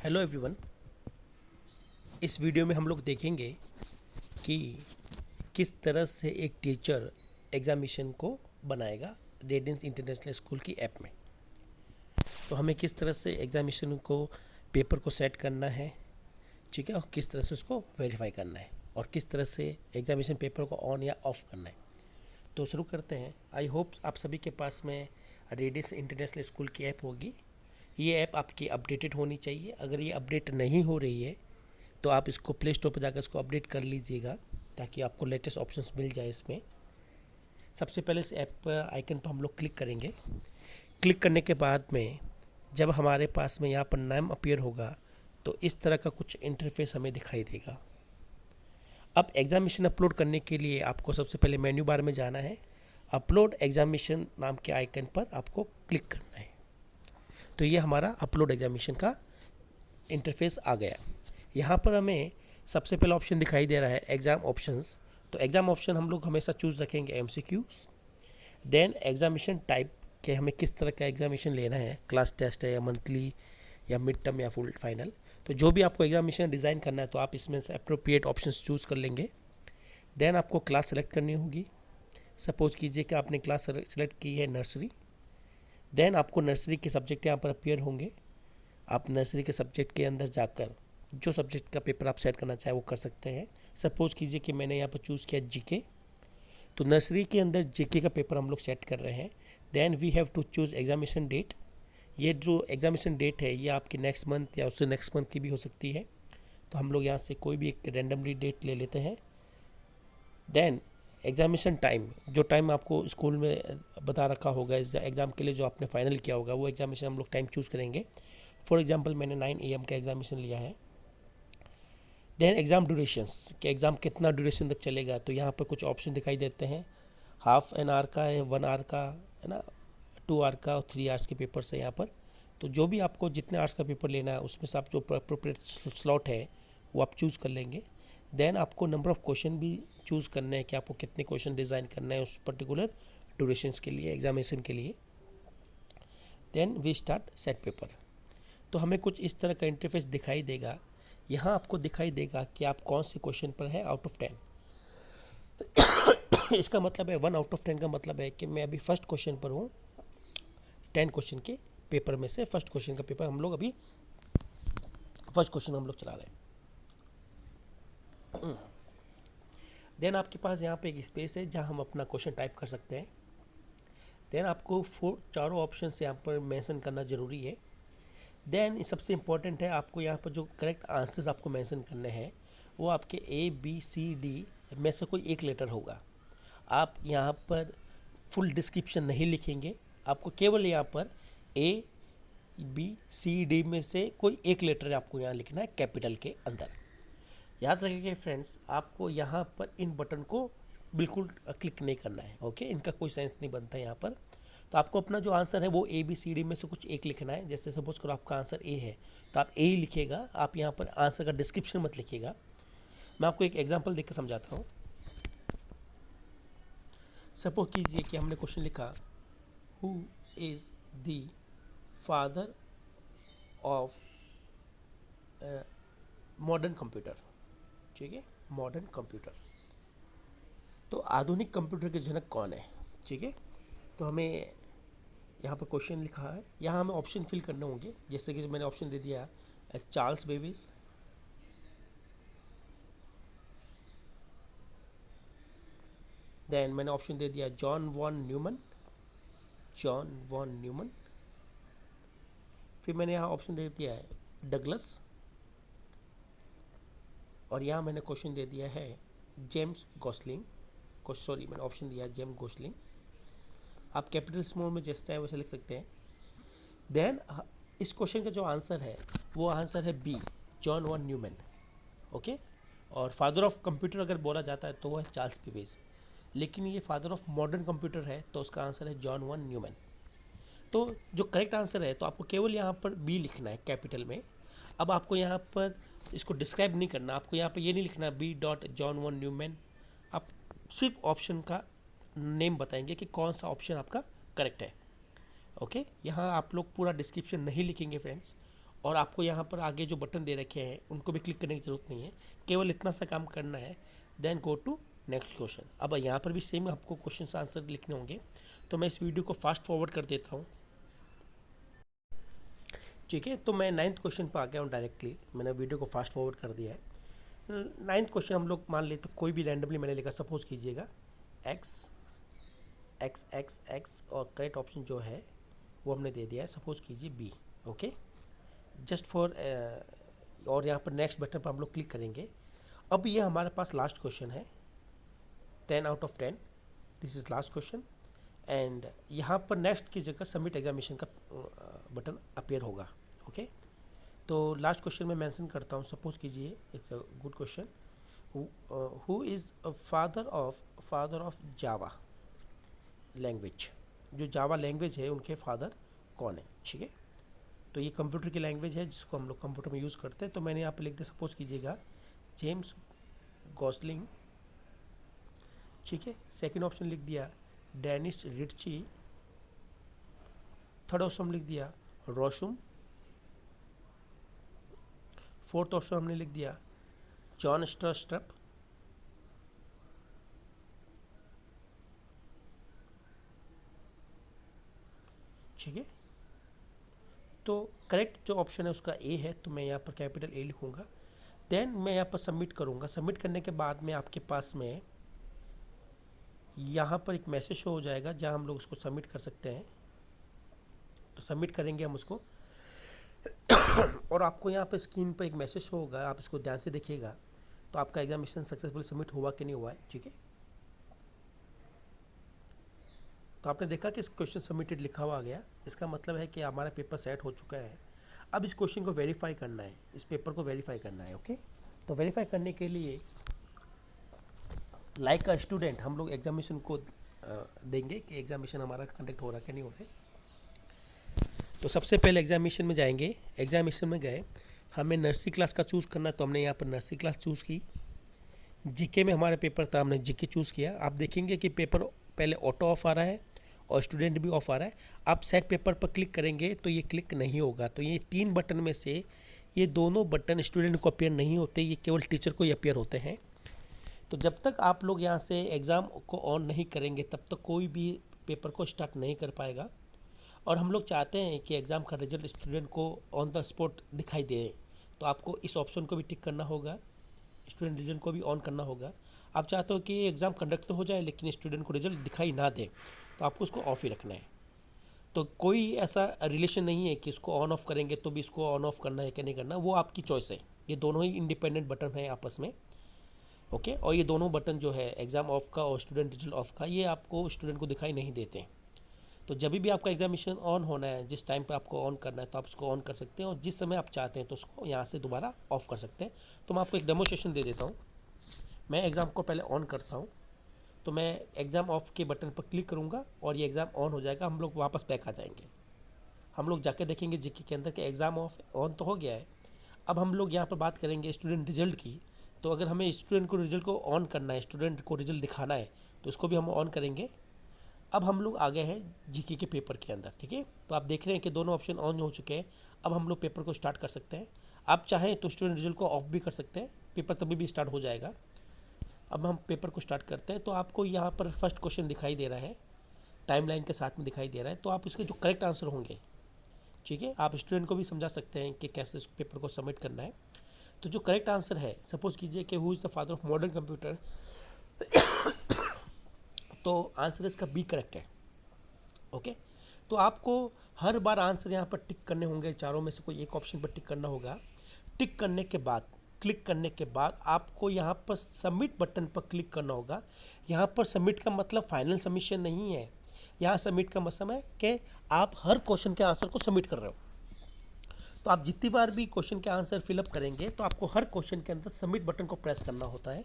Hello everyone. इस video में हम लोग देखेंगे कि किस तरह से एक टीचर एग्जामिनेशन को बनाएगा रेडियंस इंटरनेशनल स्कूल की ऐप में। तो हमें किस तरह से एग्जामिनेशन को पेपर को सेट करना है, ठीक है, और किस तरह से उसको वेरीफाई करना है और किस तरह से एग्जामिनेशन पेपर को ऑन या ऑफ करना है। तो शुरू करते हैं। आई होप आप सभी के पास में रेडियंस इंटरनेशनल स्कूल की ऐप होगी। ये ऐप आपकी अपडेटेड होनी चाहिए। अगर ये अपडेट नहीं हो रही है तो आप इसको प्ले स्टोर पर जाकर इसको अपडेट कर लीजिएगा ताकि आपको लेटेस्ट ऑप्शंस मिल जाए इसमें। सबसे पहले इस ऐप पर आइकन पर हम लोग क्लिक करेंगे। क्लिक करने के बाद में जब हमारे पास में यहाँ पर नाम अपीयर होगा तो इस तरह का कुछ इंटरफेस हमें दिखाई देगा। अब एग्जामिनेशन अपलोड करने के लिए आपको सबसे पहले मेन्यू बार में जाना है। अपलोड एग्जामिनेशन नाम के आइकन पर आपको क्लिक करना है। तो ये हमारा अपलोड एग्जामिनेशन का इंटरफेस आ गया। यहाँ पर हमें सबसे पहला ऑप्शन दिखाई दे रहा है एग्ज़ाम ऑप्शंस। तो एग्ज़ाम ऑप्शन हम लोग हमेशा चूज़ रखेंगे एमसीक्यूज। देन एग्जामिनेशन टाइप के हमें किस तरह का एग्जामिनेशन लेना है, क्लास टेस्ट है या मंथली या मिड टर्म या फुल फाइनल। तो जो भी आपको एग्जामिनेशन डिज़ाइन करना है तो आप इसमें से अप्रोप्रिएट ऑप्शंस चूज़ कर लेंगे। देन आपको क्लास सेलेक्ट करनी होगी। सपोज कीजिए कि आपने क्लास सेलेक्ट की है नर्सरी। देन आपको नर्सरी के सब्जेक्ट यहाँ पर अपीयर होंगे। आप नर्सरी के सब्जेक्ट के अंदर जाकर जो सब्जेक्ट का पेपर आप सेट करना चाहें वो कर सकते हैं। सपोज़ कीजिए कि मैंने यहाँ पर चूज़ किया जीके। तो नर्सरी के अंदर जीके का पेपर हम लोग सेट कर रहे हैं। Then we have to choose examination date. ये जो एग्जामिनेशन डेट है ये आपकी नेक्स्ट मंथ या उससे नेक्स्ट मंथ की भी हो सकती है। तो हम लोग यहाँ से कोई भी एक रेंडमली डेट ले लेते हैं। देन एग्जामिनेशन टाइम, जो टाइम आपको स्कूल में बता रखा होगा इस एग्ज़ाम के लिए जो आपने फाइनल किया होगा वो एग्जामिनेशन हम लोग टाइम चूज़ करेंगे। फॉर एग्जांपल मैंने 9 AM का एग्जामिनेशन लिया है। देन एग्ज़ाम ड्यूरेशंस कि एग्ज़ाम कितना ड्यूरेशन तक चलेगा। तो यहाँ पर कुछ ऑप्शन दिखाई देते हैं। हाफ एन आवर का है, 1 आवर का है ना, 2 आवर का और 3 आवर्स के पेपर्स है यहाँ पर। तो जो भी आपको जितने आवर्स का पेपर लेना है उसमें से आप जो अप्रोप्रिएट स्लॉट है वो आप चूज़ कर लेंगे। देन आपको नंबर ऑफ़ क्वेश्चन भी चूज़ करना है कि आपको कितने क्वेश्चन डिज़ाइन करना है उस पर्टिकुलर ड्यूरेशंस के लिए, एग्जामिनेशन के लिए। Then we start set paper. तो हमें कुछ इस तरह का इंटरफेस दिखाई देगा। यहाँ आपको दिखाई देगा कि आप कौन से क्वेश्चन पर है आउट ऑफ 10। इसका मतलब है 1 आउट ऑफ 10 का मतलब है कि मैं अभी फर्स्ट क्वेश्चन पर हूँ। 10 क्वेश्चन के पेपर में से फर्स्ट क्वेश्चन का पेपर हम लोग अभी फर्स्ट क्वेश्चन हम लोग चला रहे हैं। देन आपके पास यहाँ पे एक स्पेस है जहाँ हम अपना क्वेश्चन टाइप कर सकते हैं। देन आपको चारों ऑप्शन यहाँ पर मेंशन करना ज़रूरी है। देन सबसे इम्पॉर्टेंट है आपको यहाँ पर जो करेक्ट आंसर्स आपको मेंशन करने हैं वो आपके ABCD में से कोई एक लेटर होगा। आप यहाँ पर फुल डिस्क्रिप्शन नहीं लिखेंगे, आपको केवल यहाँ पर ABCD में से कोई एक लेटर आपको यहाँ लिखना है कैपिटल के अंदर। याद रखिए फ्रेंड्स, आपको यहाँ पर इन बटन को बिल्कुल क्लिक नहीं करना है। ओके, इनका कोई सेंस नहीं बनता है यहाँ पर। तो आपको अपना जो आंसर है वो ABCD में से कुछ एक लिखना है। जैसे सपोज करो आपका आंसर A है तो आप A ही लिखिएगा। आप यहाँ पर आंसर का डिस्क्रिप्शन मत लिखिएगा। मैं आपको एक एग्जांपल देकर समझाता हूँ। सपोज कीजिए कि हमने क्वेश्चन लिखा who is the father of modern computer. ठीक है, मॉडर्न कंप्यूटर। तो आधुनिक कंप्यूटर के जनक कौन है। ठीक है, तो हमें यहाँ पर क्वेश्चन लिखा है, यहाँ हमें ऑप्शन फिल करने होंगे। जैसे कि मैंने ऑप्शन दे दिया चार्ल्स बेबीज, देन मैंने ऑप्शन दे दिया John von Neumann, John von Neumann. फिर मैंने यहाँ ऑप्शन दे दिया है डगलस, और यहाँ मैंने क्वेश्चन दे दिया है जेम्स गॉसलिंग। सॉरी, मैंने ऑप्शन दिया है जेम्स गॉसलिंग। आप कैपिटल स्मॉल में जैसे चाहे वैसे लिख सकते हैं। देन इस क्वेश्चन का जो आंसर है वो आंसर है B, John von Neumann. Okay, और फादर ऑफ कंप्यूटर अगर बोला जाता है तो वह है चार्ल्स बेबेज, लेकिन ये फादर ऑफ मॉडर्न कंप्यूटर है तो उसका आंसर है जॉन वॉन न्यूमैन। तो जो करेक्ट आंसर है तो आपको केवल यहाँ पर बी लिखना है कैपिटल में। अब आपको यहाँ पर इसको डिस्क्राइब नहीं करना, आपको यहाँ पर ये नहीं लिखना B dot John von Neumann. आप सिर्फ ऑप्शन का नेम बताएंगे कि कौन सा ऑप्शन आपका करेक्ट है। ओके, यहाँ आप लोग पूरा डिस्क्रिप्शन नहीं लिखेंगे फ्रेंड्स, और आपको यहाँ पर आगे जो बटन दे रखे हैं उनको भी क्लिक करने की ज़रूरत नहीं है, केवल इतना सा काम करना है, then go to next question. अब यहाँ पर भी सेम आपको क्वेश्चन आंसर लिखने होंगे, तो मैं इस वीडियो को फास्ट फॉरवर्ड कर देता हूँ। ठीक है, तो मैं 9th क्वेश्चन पर आ गया हूँ डायरेक्टली, मैंने वीडियो को फास्ट फॉरवर्ड कर दिया है। 9th क्वेश्चन हम लोग मान लेते, कोई भी रैंडमली मैंने लिखा, सपोज कीजिएगा एक्स एक्स एक्स एक्स, और करेक्ट ऑप्शन जो है वो हमने दे दिया है, सपोज कीजिए बी। ओके, जस्ट फॉर और यहाँ पर नेक्स्ट बटन पर हम लोग क्लिक करेंगे। अब ये हमारे पास लास्ट क्वेश्चन है, 10 out of 10, this is last question. And यहाँ पर नेक्स्ट की जगह सबमिट एग्जामिनेशन का बटन अपीयर होगा। ओके, तो लास्ट क्वेश्चन में मेंशन करता हूँ, सपोज कीजिए, it's a good question, who is father of Java language, जो जावा लैंग्वेज है उनके फादर कौन है। ठीक है, तो ये कंप्यूटर की लैंग्वेज है जिसको हम लोग कंप्यूटर में यूज़ करते हैं। तो मैंने यहाँ पर लिख दिया, सपोज कीजिएगा जेम्स गॉसलिंग। ठीक है, सेकंड ऑप्शन लिख दिया डेनिस रिट्ची, थर्ड ऑप्शन लिख दिया रोशुम, फोर्थ ऑप्शन हमने लिख दिया जॉन स्ट्रप, ठीक है। तो करेक्ट जो ऑप्शन है उसका ए है, तो मैं यहाँ पर कैपिटल ए लिखूँगा। देन मैं यहाँ पर सबमिट करूँगा। सबमिट करने के बाद में आपके पास में यहाँ पर एक मैसेज शो हो जाएगा जहाँ हम लोग उसको सबमिट कर सकते हैं। तो सबमिट करेंगे हम उसको और आपको यहाँ पर स्क्रीन पर एक मैसेज शो होगा, आप इसको ध्यान से देखिएगा। तो आपका एग्जामिनेशन सक्सेसफुल सबमिट हुआ कि नहीं हुआ है। ठीक है, तो आपने देखा कि इस क्वेश्चन सबमिटेड लिखा हुआ आ गया, इसका मतलब है कि हमारा पेपर सेट हो चुका है। अब इस क्वेश्चन को वेरीफाई करना है, इस पेपर को वेरीफाई करना है। ओके, तो वेरीफाई करने के लिए लाइक अ स्टूडेंट हम लोग एग्जामिनेशन को देंगे कि एग्जामिनेशन हमारा कंडक्ट हो रहा है कि नहीं हो रहा है। तो सबसे पहले एग्जामिनेशन में जाएंगे। एग्जामिनेशन में गए, हमें नर्सरी क्लास का चूज़ करना है, तो हमने यहाँ पर नर्सरी क्लास चूज़ की। जीके में हमारा पेपर था, हमने जीके चूज़ किया। आप देखेंगे कि पेपर पहले ऑटो ऑफ आ रहा है और स्टूडेंट भी ऑफ आ रहा है। आप सेट पेपर पर क्लिक करेंगे तो ये क्लिक नहीं होगा। तो ये 3 बटन में से ये दोनों बटन स्टूडेंट को अपेयर नहीं होते, ये केवल टीचर को ही अपेयर होते हैं। तो जब तक आप लोग यहाँ से एग्ज़ाम को ऑन नहीं करेंगे तब तक कोई भी पेपर को स्टार्ट नहीं कर पाएगा। और हम लोग चाहते हैं कि एग्ज़ाम का रिजल्ट स्टूडेंट को ऑन द स्पॉट दिखाई दे, तो आपको इस ऑप्शन को भी टिक करना होगा, स्टूडेंट रिजल्ट को भी ऑन करना होगा। आप चाहते हो कि एग्ज़ाम कंडक्ट तो हो जाए लेकिन स्टूडेंट को रिजल्ट दिखाई ना दे, तो आपको उसको ऑफ ही रखना है। तो कोई ऐसा रिलेशन नहीं है कि इसको ऑन ऑफ करेंगे तो भी इसको ऑन ऑफ करना है कि नहीं करना, वो आपकी चॉइस है। ये दोनों ही इंडिपेंडेंट बटन हैं आपस में। ओके, और ये दोनों बटन जो है एग्ज़ाम ऑफ का और स्टूडेंट रिजल्ट ऑफ का, ये आपको स्टूडेंट को दिखाई नहीं देते। तो जब भी आपका एग्जामिनेशन ऑन होना है, जिस टाइम पर आपको ऑन करना है तो आप इसको ऑन कर सकते हैं, और जिस समय आप चाहते हैं तो उसको यहाँ से दोबारा ऑफ कर सकते हैं। तो मैं आपको एक डेमोस्ट्रेशन दे देता हूँ। मैं एग्ज़ाम को पहले ऑन करता हूँ, तो मैं एग्ज़ाम ऑफ के बटन पर क्लिक करूँगा और ये एग्ज़ाम ऑन हो जाएगा। हम लोग वापस बैक आ जाएंगे, हम लोग जाके देखेंगे जीके के अंदर कि एग्ज़ाम ऑफ ऑन तो हो गया है। अब हम लोग यहाँ पर बात करेंगे स्टूडेंट रिजल्ट की। तो अगर हमें स्टूडेंट को रिजल्ट को ऑन करना है, स्टूडेंट को रिजल्ट दिखाना है, तो इसको भी हम ऑन करेंगे। अब हम लोग आ गए हैं जीके के पेपर के अंदर। ठीक है, तो आप देख रहे हैं कि दोनों ऑप्शन ऑन हो चुके हैं। अब हम लोग पेपर को स्टार्ट कर सकते हैं। आप चाहें तो स्टूडेंट रिजल्ट को ऑफ भी कर सकते हैं, पेपर तभी भी स्टार्ट हो जाएगा। अब हम पेपर को स्टार्ट करते हैं। तो आपको यहाँ पर फर्स्ट क्वेश्चन दिखाई दे रहा है, टाइमलाइन के साथ में दिखाई दे रहा है। तो आप इसके जो करेक्ट आंसर होंगे, ठीक है, आप स्टूडेंट को भी समझा सकते हैं कि कैसे इस पेपर को सबमिट करना है। तो जो करेक्ट आंसर है, सपोज कीजिए कि who is the father of modern computer, तो आंसर इसका बी करेक्ट है। ओके, तो आपको हर बार आंसर यहाँ पर टिक करने होंगे, चारों में से कोई एक ऑप्शन पर टिक करना होगा। टिक करने के बाद, क्लिक करने के बाद आपको यहाँ पर सबमिट बटन पर क्लिक करना होगा। यहाँ पर सबमिट का मतलब फाइनल सबमिशन नहीं है, यहाँ सबमिट का मतलब है कि आप हर क्वेश्चन के आंसर को सबमिट कर रहे हो। तो आप जितनी बार भी क्वेश्चन के आंसर फिलअप करेंगे तो आपको हर क्वेश्चन के अंदर सबमिट बटन को प्रेस करना होता है।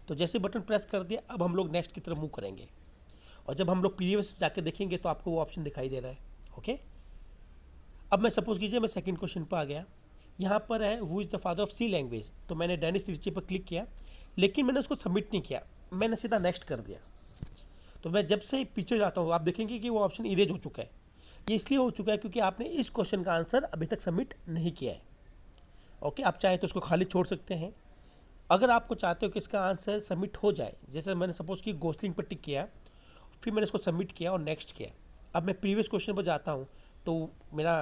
तो जैसे बटन प्रेस कर दिया, अब हम लोग नेक्स्ट की तरफ मूव करेंगे, और जब हम लोग प्रीवियस जाके देखेंगे तो आपको वो ऑप्शन दिखाई दे रहा है। ओके, अब मैं सपोज कीजिए मैं सेकंड क्वेश्चन पर आ गया। यहाँ पर है who is the father of C language, तो मैंने डेनिस रिच्ची पर क्लिक किया, लेकिन मैंने उसको सबमिट नहीं किया, मैंने सीधा नेक्स्ट कर दिया। तो मैं जब से पीछे जाता हूँ आप देखेंगे कि वो ऑप्शन इरेज हो चुका है, ये इसलिए हो चुका है क्योंकि आपने इस क्वेश्चन का आंसर अभी तक सबमिट नहीं किया है। ओके, आप चाहे तो उसको खाली छोड़ सकते हैं। अगर आपको चाहते हो कि इसका आंसर सबमिट हो जाए, जैसे मैंने सपोज कि गोस्लिंग पर टिक किया, फिर मैंने इसको सबमिट किया और नेक्स्ट किया, अब मैं प्रीवियस क्वेश्चन पर जाता हूँ तो मेरा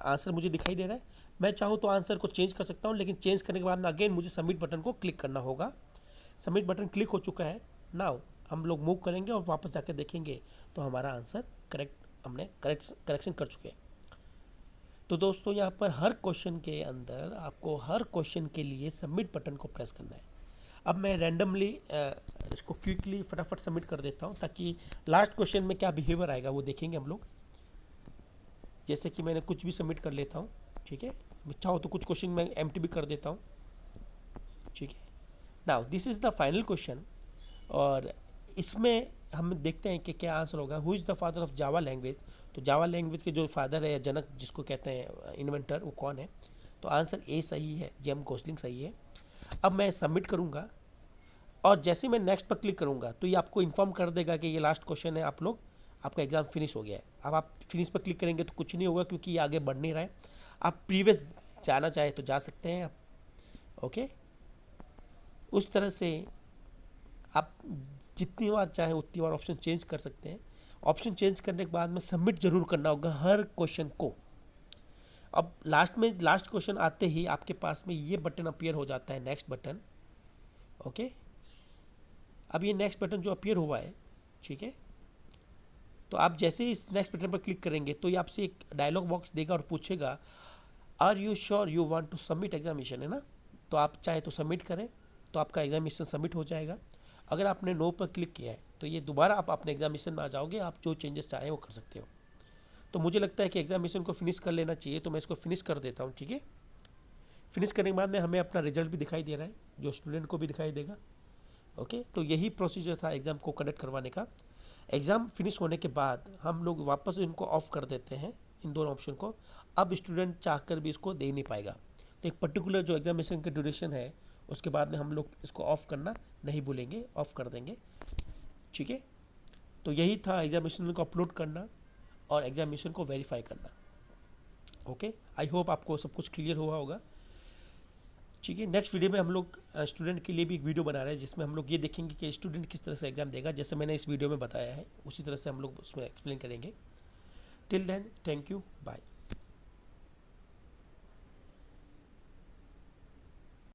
आंसर मुझे दिखाई दे रहा है। मैं चाहूँ तो आंसर को चेंज कर सकता हूँ, लेकिन चेंज करने के बाद में अगेन मुझे सबमिट बटन को क्लिक करना होगा। सबमिट बटन क्लिक हो चुका है। नाउ हम लोग मूव करेंगे और वापस जाकर देखेंगे तो हमारा आंसर हमने करेक्शन कर चुके हैं। तो दोस्तों यहाँ पर हर क्वेश्चन के अंदर आपको हर क्वेश्चन के लिए सबमिट बटन को प्रेस करना है। अब मैं रैंडमली इसको क्विकली फटाफट सबमिट कर देता हूँ ताकि लास्ट क्वेश्चन में क्या बिहेवियर आएगा वो देखेंगे हम लोग। जैसे कि मैंने कुछ भी सबमिट कर लेता हूँ, ठीक है। चाहो तो कुछ क्वेश्चन मैं एम्प्टी भी कर देता हूँ, ठीक है। Now this is the final question और इसमें हम देखते हैं कि क्या आंसर होगा। Who is the father of Java language. तो जावा लैंग्वेज के जो फादर है या जनक जिसको कहते हैं इन्वेंटर, वो कौन है। तो आंसर ए सही है, जेम गोसलिंग सही है। अब मैं सबमिट करूँगा और जैसे मैं नेक्स्ट पर क्लिक करूँगा तो ये आपको इन्फॉर्म कर देगा कि ये लास्ट क्वेश्चन है, आप लोग आपका एग्ज़ाम फिनिश हो गया है। अब आप फिनिश पर क्लिक करेंगे तो कुछ नहीं होगा क्योंकि ये आगे बढ़ नहीं रहा है। आप प्रीवियस जाना चाहे तो जा सकते हैं आप। ओके, उस तरह से आप जितनी बार चाहे उतनी बार ऑप्शन चेंज कर सकते हैं। ऑप्शन चेंज करने के बाद में सबमिट जरूर करना होगा हर क्वेश्चन को। अब लास्ट क्वेश्चन आते ही आपके पास में ये बटन अपीयर हो जाता है, नेक्स्ट बटन। ओके, अब ये नेक्स्ट बटन जो अपीयर हुआ है, ठीक है। तो आप जैसे ही इस नेक्स्ट बटन पर क्लिक करेंगे तो ये आपसे एक डायलॉग बॉक्स देगा और पूछेगा are you sure you want to submit examination, है ना। तो आप चाहे तो सबमिट करें तो आपका एग्जामिनेशन सबमिट हो जाएगा। अगर आपने नो पर क्लिक किया है तो ये दोबारा आप अपने एग्जामिनेशन में आ जाओगे, आप जो चेंजेस चाहें वो कर सकते हो। तो मुझे लगता है कि एग्जामिनेशन को फिनिश कर लेना चाहिए, तो मैं इसको फिनिश कर देता हूँ, ठीक है। फिनिश करने के बाद में हमें अपना रिजल्ट भी दिखाई दे रहा है, जो स्टूडेंट को भी दिखाई देगा। ओके, तो यही प्रोसीजर था एग्ज़ाम को कंडक्ट करवाने का। एग्ज़ाम फिनिश होने के बाद हम लोग वापस इनको ऑफ कर देते हैं, इन दोनों ऑप्शन को। अब स्टूडेंट चाहकर भी इसको दे नहीं पाएगा। तो एक पर्टिकुलर जो एग्जामिनेशन की ड्यूरेशन है उसके बाद में हम लोग इसको ऑफ़ करना नहीं भूलेंगे, ऑफ़ कर देंगे, ठीक है। तो यही था एग्जामिनेशन को अपलोड करना और एग्जामिनेशन को वेरीफाई करना। ओके, आई होप आपको सब कुछ क्लियर हुआ होगा, ठीक है। नेक्स्ट वीडियो में हम लोग स्टूडेंट के लिए भी एक वीडियो बना रहे हैं जिसमें हम लोग ये देखेंगे कि स्टूडेंट किस तरह से एग्ज़ाम देगा, जैसे मैंने इस वीडियो में बताया है उसी तरह से हम लोग उसमें एक्सप्लेन करेंगे। Till then, thank you, bye.